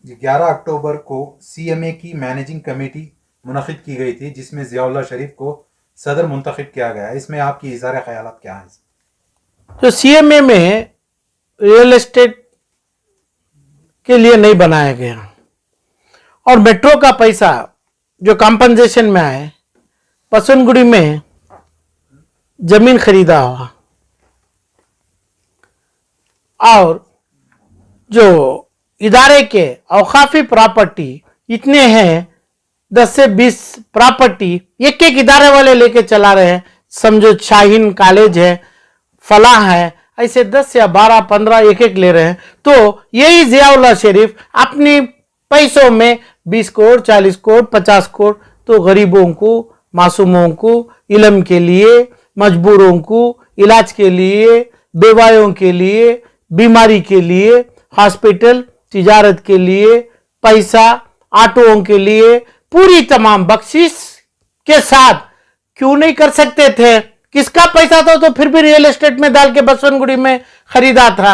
11 अक्टूबर को सीएमए की managing committee मुनक़िद की गई थी, जिसमें ज़ियाउल्लाह शरीफ को सदर मुंतखब किया गया। इसमें आपकी इज़हार ख्यालात क्या हैं? तो सीएमए में रियल एस्टेट के लिए नहीं बनाया गया और मेट्रो का पैसा जो कंपनसेशन में आए, पसनगुड़ी में जमीन खरीदा हुआ और जो इदारे के औकाफी प्रॉपर्टी इतने हैं, 10 से 20 प्रॉपर्टी एक एक इदारे वाले लेके चला रहे हैं। समझो शाहीन कॉलेज है, फलाह है, ऐसे 10 या 12 15 एक एक ले रहे हैं। तो यही ज़ियाउल्लाह शरीफ अपनी पैसों में 20 करोड़ 40 करोड़ 50 करोड़ तो गरीबों को, मासूमों को इल्म के लिए, मजबूरों को इलाज के लिए, बेवायों के लिए, बीमारी के लिए, हॉस्पिटल, तिजारत के लिए, पैसा, ऑटोओं के लिए पूरी तमाम बख्शिश के साथ क्यों नहीं कर सकते थे? किसका पैसा था तो फिर भी रियल एस्टेट में डाल के बसवनगुड़ी में खरीदा था।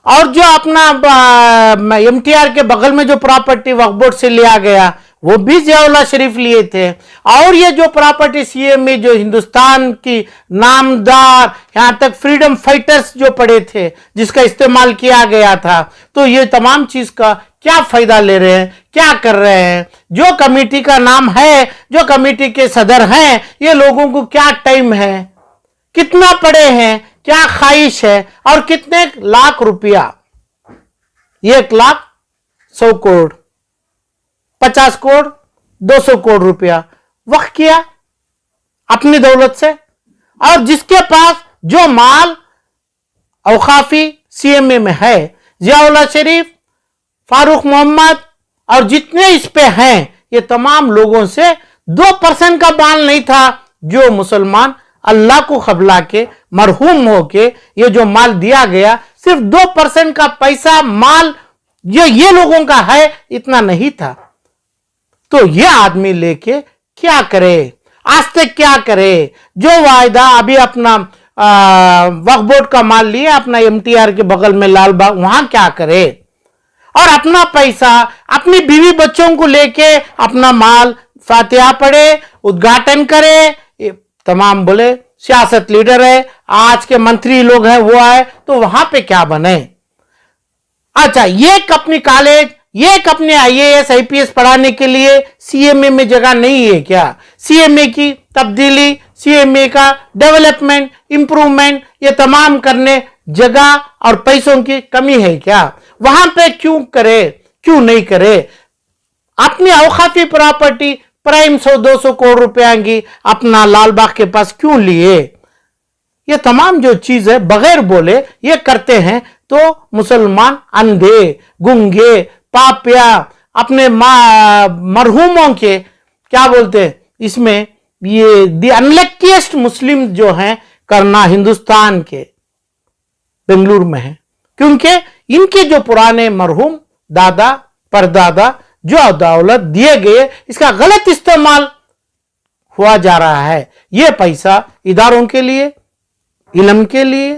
और जो अपना एमटीआर के बगल में जो प्रॉपर्टी वक्फ बोर्ड से लिया गया वो भी ज़ियाउल्लाह शरीफ लिए थे। और ये जो प्रॉपर्टी सीएमए जो हिंदुस्तान की नामदार, यहाँ तक फ्रीडम फाइटर्स जो पड़े थे जिसका इस्तेमाल किया गया था, तो ये तमाम चीज का क्या फायदा ले रहे हैं, क्या कर रहे हैं? जो कमेटी का नाम है, जो कमेटी के सदर हैं, ये लोगों को क्या टाइम है, कितना पड़े हैं, क्या ख्वाहिश है और कितने लाख रुपया, 1 लाख 100 करोड़ 50 करोड़ 200 करोड़ रुपया वक्फ किया अपनी दौलत से। और जिसके पास जो माल औकाफी सीएमए में है, ज़ियाउल्लाह शरीफ, फारूक मोहम्मद और जितने इस पे हैं, ये तमाम लोगों से 2% का माल नहीं था। जो मुसलमान अल्लाह को खबला के मरहूम होके ये जो माल दिया गया, सिर्फ 2% का पैसा माल जो ये लोगों का है, इतना नहीं था। तो ये आदमी लेके क्या करे, आज तक क्या करे? जो वायदा अभी अपना वक्फ बोर्ड का माल लिए अपना एमटीआर के बगल में लाल बाग, वहां क्या करे? और अपना पैसा अपनी बीवी बच्चों को लेके अपना माल फातिहा पढ़े, उद्घाटन करे, तमाम बोले सियासत लीडर है, आज के मंत्री लोग हैं, वो आए तो वहां पे क्या बने? अच्छा, ये अपनी कॉलेज, ये अपने आईएएस आईपीएस पढ़ाने के लिए सीएमए में जगह नहीं है क्या? सीएमए की तब्दीली, सीएमए का डेवलपमेंट, इंप्रूवमेंट, ये तमाम करने जगह और पैसों की कमी है क्या? वहां पे क्यों करे, क्यों नहीं करे? अपनी औकाफी प्रॉपर्टी प्राइम 100-200 करोड़ रुपया की अपना लाल बाग के पास क्यों लिए? ये तमाम जो चीज है बगैर बोले ये करते हैं, तो मुसलमान अंधे, गुंगे, पापिया अपने मरहूमों के क्या बोलते हैं इसमें, ये दी अनलक्कीस्ट मुस्लिम जो हैं करना हिंदुस्तान के बेंगलुरु में है, क्योंकि इनके जो पुराने मरहूम दादा परदादा जो दौलत दिए गए, इसका गलत इस्तेमाल हुआ जा रहा है। यह पैसा इदारों के लिए, इल्म के लिए,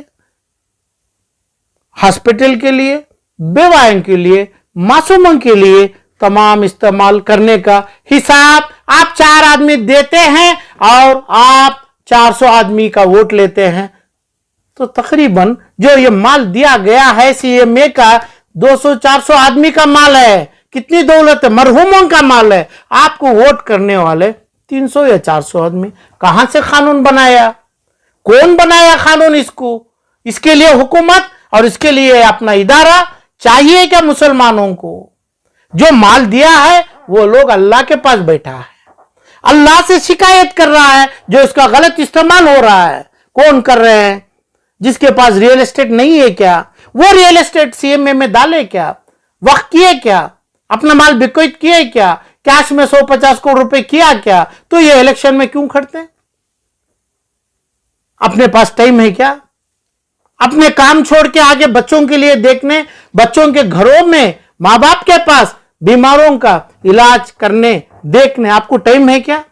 हॉस्पिटल के लिए, बेवायों के लिए, मासूमों के लिए तमाम इस्तेमाल करने का हिसाब आप 4 आदमी देते हैं और आप 400 आदमी का वोट लेते हैं। तो तकरीबन जो ये माल दिया गया है सीएमए का 200-400 आदमी का माल है। कितनी दौलत है, मरहूमों का माल है। आपको वोट करने वाले 300 या 400 आदमी। कहां से कानून बनाया, कौन बनाया कानून? इसके लिए हुकूमत और इसके लिए अपना इदारा चाहिए क्या? मुसलमानों को जो माल दिया है वो लोग अल्लाह के पास बैठा है, अल्लाह से शिकायत कर रहा है, जो इसका गलत इस्तेमाल हो रहा है। कौन कर रहे हैं? जिसके पास रियल एस्टेट नहीं है क्या, वो रियल एस्टेट सीएमए में डाले क्या, वक्त किए क्या, अपना माल बिक्विट किए क्या, कैश में 150 करोड़ रुपए किया क्या? तो ये इलेक्शन में क्यों खड़ते हैं? अपने पास टाइम है क्या? अपने काम छोड़ के आगे बच्चों के लिए देखने, बच्चों के घरों में मां बाप के पास बीमारों का इलाज करने देखने आपको टाइम है क्या?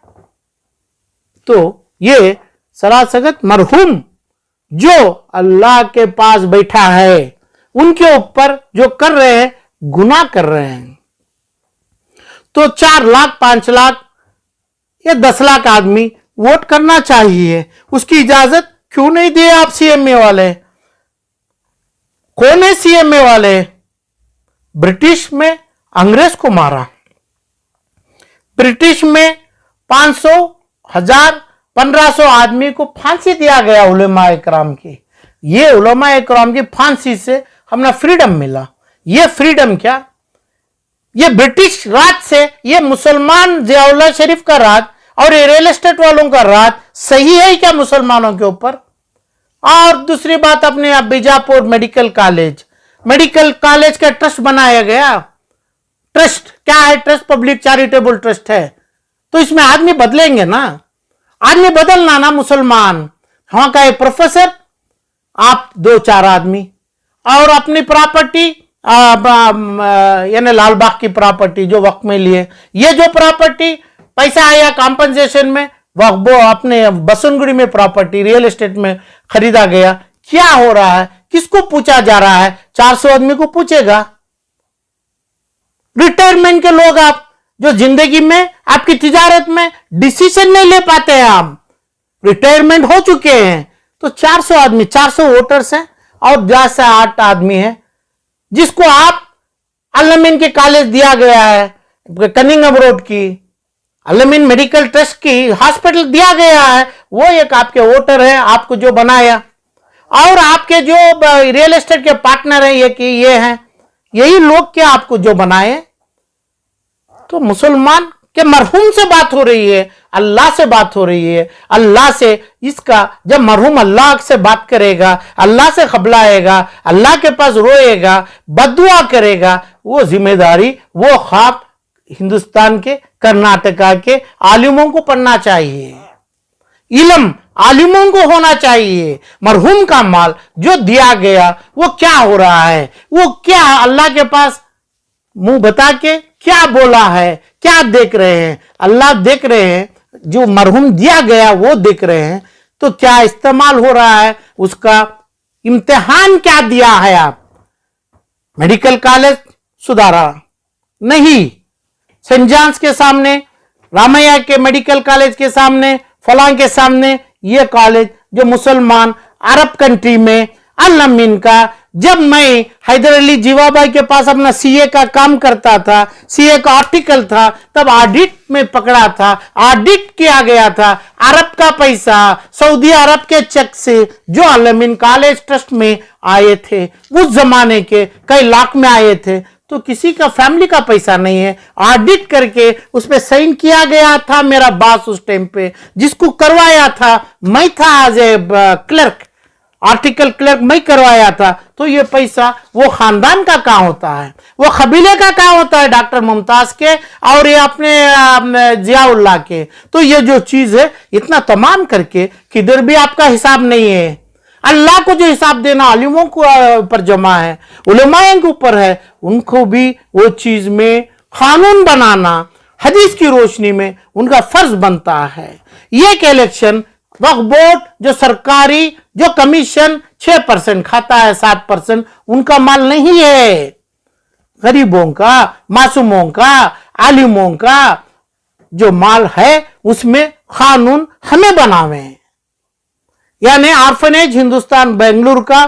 तो ये सरासगत मरहूम जो अल्लाह के पास बैठा है, उनके ऊपर जो कर रहे हैं गुनाह कर रहे हैं तो 4 लाख 5 लाख या 10 लाख आदमी वोट करना चाहिए, उसकी इजाजत क्यों नहीं दिए आप सीएमए वाले? कौन है सीएमए वाले? ब्रिटिश में अंग्रेज को मारा, ब्रिटिश में 500, 1000, 1500 आदमी को फांसी दिया गया उलेमा इकराम की। ये उलेमा इकराम की फांसी से हमें फ्रीडम मिला। ये फ्रीडम क्या, ये ब्रिटिश राज से, ये मुसलमान जियाउल्लाह शरीफ का राज और ये रियल एस्टेट वालों का राज सही है क्या मुसलमानों के ऊपर? और दूसरी बात, अपने बीजापुर मेडिकल कॉलेज का ट्रस्ट बनाया गया। ट्रस्ट क्या है? ट्रस्ट पब्लिक चैरिटेबल ट्रस्ट है। तो इसमें आदमी बदलेंगे ना, आदमी बदलना ना मुसलमान। वहां का एक प्रोफेसर, आप 2-4 आदमी, और अपनी प्रॉपर्टी यानी लालबाग की प्रॉपर्टी जो वक्त में लिए, ये जो प्रॉपर्टी पैसा आया कॉम्पनसेशन में, वो अपने बसनगुड़ी में प्रॉपर्टी रियल एस्टेट में खरीदा गया। क्या हो रहा है? किसको पूछा जा रहा है? 400 आदमी को पूछेगा। रिटायरमेंट के लोग, आप जो जिंदगी में आपकी तिजारत में डिसीजन नहीं ले पाते हैं, आप रिटायरमेंट हो चुके हैं, तो 400 आदमी, 400 वोटर्स हैं और 10 से 8 आदमी हैं जिसको आप अल-अमीन के कॉलेज दिया गया है, कनिंघम रोड की अल-अमीन मेडिकल ट्रस्ट की हॉस्पिटल दिया गया है, वो एक आपके वोटर है, आपको जो बनाया। और आपके जो रियल एस्टेट के पार्टनर हैं ये हैं, यही लोग क्या आपको जो बनाए। तो मुसलमान के मरहूम से बात हो रही है, अल्लाह से बात हो रही है। अल्लाह से इसका, जब मरहूम अल्लाह से बात करेगा, अल्लाह से खबलाएगा, अल्लाह के पास रोएगा, बद्दुआ करेगा, वो जिम्मेदारी, वो ख्वाब हिंदुस्तान के, कर्नाटका के आलिमों को पढ़ना चाहिए। इल्म आलिमों को होना चाहिए। मरहूम का माल जो दिया गया वो क्या हो रहा है, वो क्या अल्लाह के पास मुंह बता के क्या बोला है, क्या देख रहे हैं? अल्लाह देख रहे हैं, जो मरहूम दिया गया वो देख रहे हैं। तो क्या इस्तेमाल हो रहा है, उसका इम्तिहान क्या दिया है? आप मेडिकल कॉलेज सुधारा नहीं, सेंट जॉन्स के सामने, रामैया के मेडिकल कॉलेज के सामने, फलां के सामने, ये कॉलेज जो मुसलमान अरब कंट्री में अल-अमीन का, जब मैं हैदर अली जीवा भाई के पास अपना सीए का काम करता था, सीए का आर्टिकल था, तब ऑडिट में पकड़ा था, ऑडिट किया गया था। अरब का पैसा, सऊदी अरब के चेक से जो अल-अमीन कॉलेज ट्रस्ट में आए थे, उस जमाने के कई लाख में आए थे, तो किसी का फैमिली का पैसा नहीं है। ऑडिट करके उस पर साइन किया गया था मेरा बॉस उस टाइम पे, जिसको करवाया था मैं था as a clerk, article clerk मैं करवाया था। तो ये पैसा वो खानदान का कहाँ होता है, वो कबीले का कहाँ होता है, डॉक्टर मुमताज के और ये अपने जियाउल्लाह के। तो ये जो चीज है, इतना तमाम करके किधर भी आपका हिसाब नहीं है। अल्लाह को जो हिसाब देना आलिमों को पर जमा है, उलमाए के ऊपर है, उनको भी वो चीज में कानून बनाना हदीस की रोशनी में उनका फर्ज बनता है। ये इलेक्शन वक्फ बोर्ड जो सरकारी जो कमीशन 6% खाता है, 7% उनका माल नहीं है, गरीबों का, मासूमों का, आलिमों का जो माल है, उसमें कानून हमें बनावे। यानी ऑर्फनेज हिंदुस्तान बेंगलुरु का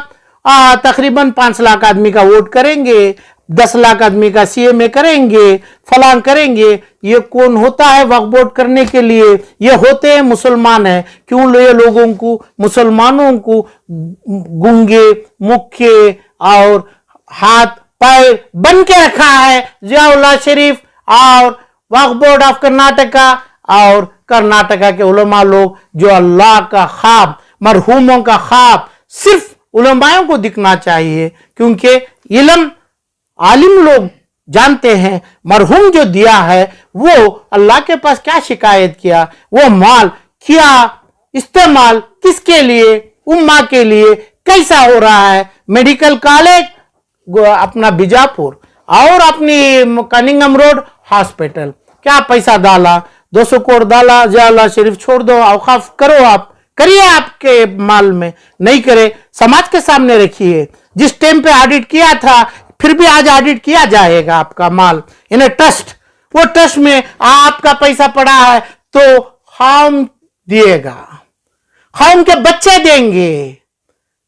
तकरीबन 5 लाख आदमी का वोट करेंगे, 10 लाख आदमी का सीएमए करेंगे, फलां करेंगे। ये कौन होता है वक्फ बोर्ड करने के लिए? ये होते हैं मुसलमान है। क्यों ये लोगों को, मुसलमानों को गूंगे, मुखे और हाथ पैर बन के रखा है जियाउल्लाह शरीफ और वक्फ बोर्ड ऑफ कर्नाटका और कर्नाटका के उलमा लोग, जो अल्लाह का ख्वाब, मरहूमों का ख्वाब सिर्फ उलमाओं को दिखना चाहिए। क्योंकि इल्म आलिम लोग जानते हैं मरहूम जो दिया है वो अल्लाह के पास क्या शिकायत किया, वो माल किया इस्तेमाल किसके लिए, उम्मा के लिए कैसा हो रहा है। मेडिकल कॉलेज अपना बीजापुर और अपनी कनिंघम रोड हॉस्पिटल, क्या पैसा डाला, 200 करोड़ डाला, जियाउल्लाह शरीफ छोड़ दो, औकाफ करो, आप करिए, आपके माल में नहीं करे समाज के सामने रखिए। जिस टाइम पे ऑडिट किया था फिर भी आज ऑडिट किया जाएगा आपका माल इन ए ट्रस्ट। वो ट्रस्ट में आपका पैसा पड़ा है तो हम दिएगा, हम के बच्चे देंगे।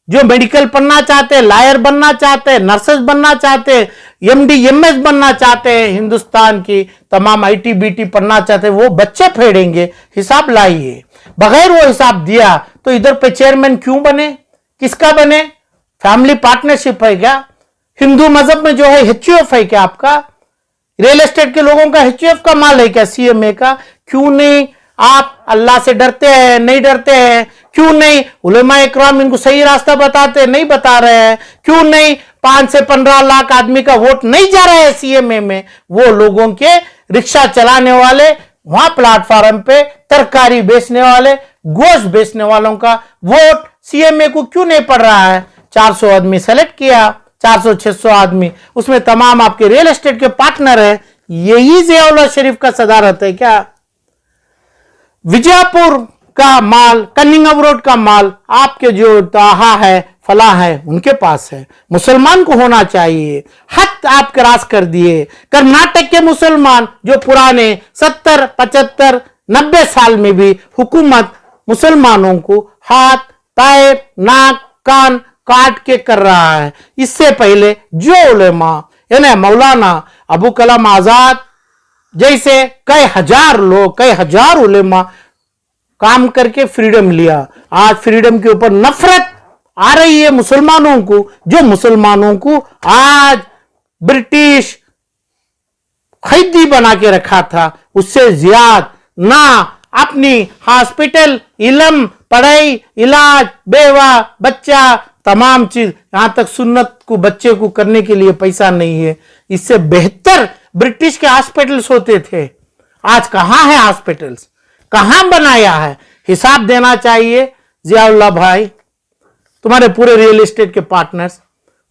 जो मेडिकल पढ़ना चाहते हैं, लॉयर बनना चाहते हैं, नर्सेस बनना चाहते हैं, एमडी एमएस बनना चाहते हैं, हिंदुस्तान की तमाम आईटी बीटी पढ़ना चाहते हैं, वो बच्चे फेडेंगे। हिसाब लाइए। बगैर वो हिसाब दिया तो इधर पे चेयरमैन क्यों बने, किसका बने? फैमिली पार्टनरशिप है क्या? हिंदू मजहब में जो है एचयूएफ है क्या आपका? रियल एस्टेट के लोगों का एचयूएफ का माल है क्या सीएमए का? क्यों नहीं आप अल्लाह से डरते हैं? नहीं डरते हैं? क्यों नहीं उलेमा इकराम इनको सही रास्ता बताते, नहीं बता रहे हैं? क्यों नहीं 5 से 15 लाख आदमी का वोट नहीं जा रहा है सीएमए में? वो लोगों के रिक्शा चलाने वाले, वहां प्लेटफॉर्म पे तरकारी बेचने वाले, गोश्त बेचने वालों का वोट सीएमए को क्यों नहीं पड़ रहा है? 400 आदमी सेलेक्ट किया, 400-600 आदमी, उसमें तमाम आपके रियल एस्टेट के पार्टनर है। यही ज़ियाउल्लाह शरीफ का सदारत है क्या? विजयपुर का माल, कनिंगम रोड का माल आपके जो ताहा है, फला है, उनके पास है। मुसलमान को होना चाहिए। हद आप क्रॉस कर दिए। कर्नाटक के मुसलमान जो पुराने 70, 75, 90 साल में भी हुकूमत मुसलमानों को हाथ, पैर, नाक, कान काट के कर रहा है। इससे पहले जो उलेमा यानी मौलाना अबू कलाम आजाद जैसे कई हजार लोग, कई हजार उलेमा काम करके फ्रीडम लिया। आज फ्रीडम के ऊपर नफरत आ रही है मुसलमानों को, जो मुसलमानों को आज ब्रिटिश कैदी बना के रखा था, उससे ज्यादा ना अपनी हॉस्पिटल, इलम, पढ़ाई, इलाज, बेवा, बच्चा, तमाम चीज, यहां तक सुन्नत को बच्चे को करने के लिए पैसा नहीं है। इससे बेहतर ब्रिटिश के हॉस्पिटल्स होते थे। आज कहां है हॉस्पिटल्स, कहां बनाया है? हिसाब देना चाहिए ज़ियाउल्लाह भाई। तुम्हारे पूरे रियल एस्टेट के पार्टनर्स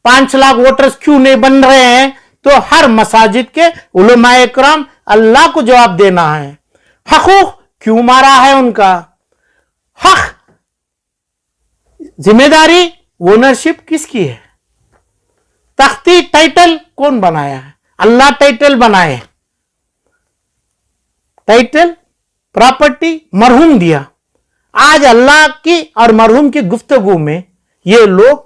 5 लाख वोटर्स क्यों नहीं बन रहे हैं? तो हर मसाजिद के उलमाए इकराम अल्लाह को जवाब देना है। हकूक क्यों मारा है उनका? हक, जिम्मेदारी, ओनरशिप किसकी है? तख्ती टाइटल कौन बनाया है? अल्लाह टाइटल बनाए। टाइटल प्रॉपर्टी मरहूम दिया। आज अल्लाह की और मरहूम की गुफ्तगू में ये लोग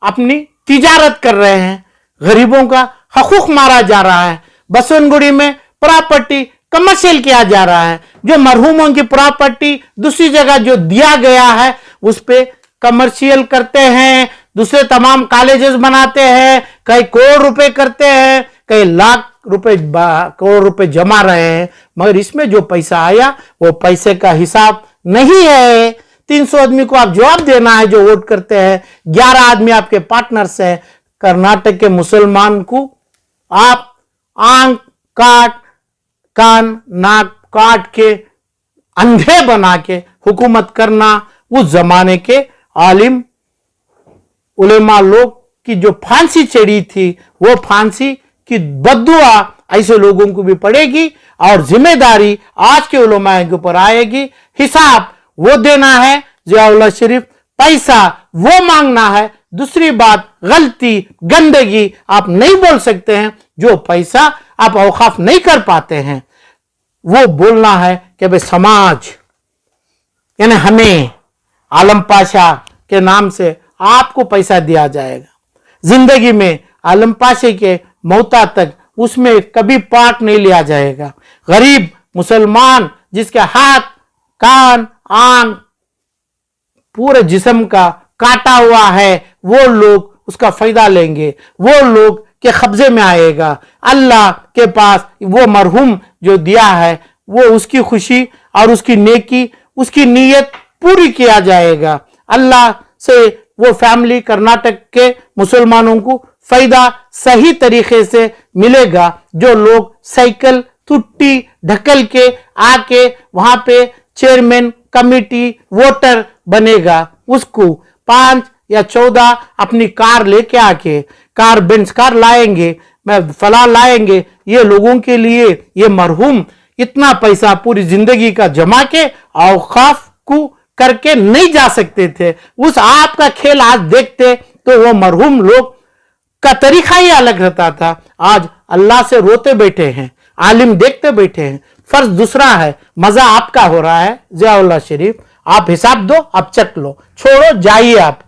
अपनी तिजारत कर रहे हैं। गरीबों का हकूक मारा जा रहा है। बसवनगुड़ी में प्रॉपर्टी कमर्शियल किया जा रहा है। जो मरहूमों की प्रॉपर्टी दूसरी जगह जो दिया गया है उस पे कमर्शियल करते हैं। दूसरे तमाम कॉलेजेस बनाते हैं, कई करोड़ रुपए करते हैं, कई लाख रुपए, करोड़ रुपए जमा रहे हैं। मगर इसमें जो पैसा आया वो पैसे का हिसाब नहीं है। 300 आदमी को आप जवाब देना है जो वोट करते हैं। 11 आदमी आपके पार्टनर्स हैं। कर्नाटक के मुसलमान को आप आंख काट, कान नाक काट के अंधे बना के हुकूमत करना, उस जमाने के आलिम उलेमा लोग की जो फांसी चढ़ी थी, वो फांसी की बद्दुआ ऐसे लोगों को भी पड़ेगी और जिम्मेदारी आज के उलेमा के ऊपर आएगी। हिसाब वो देना है ज़ियाउल्लाह शरीफ, पैसा वो मांगना है। दूसरी बात, गलती, गंदगी आप नहीं बोल सकते हैं। जो पैसा आप औकाफ नहीं कर पाते हैं वो बोलना है कि भाई समाज यानी हमें आलम पाशा के नाम से आपको पैसा दिया जाएगा। जिंदगी में आलम पाशा के मौता तक उसमें कभी पार्ट नहीं लिया जाएगा। गरीब मुसलमान जिसके हाथ, कान, आंख, पूरे जिस्म का काटा हुआ है, वो लोग उसका फायदा लेंगे, वो लोग के कब्जे में आएगा। अल्लाह के पास वो मरहूम जो दिया है वो उसकी खुशी और उसकी नेकी, उसकी नीयत पूरी किया जाएगा। अल्लाह से वो फैमिली कर्नाटक के मुसलमानों को फायदा सही तरीके से मिलेगा। जो लोग साइकिल टुट्टी ढकल के आके वहां पे चेयरमैन कमेटी वोटर बनेगा, उसको 5 या 14 अपनी कार लेके आके, कार बेंच कार लाएंगे, मैं फला लाएंगे। ये लोगों के लिए ये मरहूम इतना पैसा पूरी जिंदगी का जमा के औकाफ को करके नहीं जा सकते थे। उस आपका खेल आज देखते तो वो मरहूम लोग का तरीका ही अलग रहता था। आज अल्लाह से रोते बैठे हैं, आलिम देखते बैठे हैं। फर्ज दूसरा है, मजा आपका हो रहा है। जियाउल्लाह शरीफ, आप हिसाब दो, आप चट लो, छोड़ो, जाइए आप।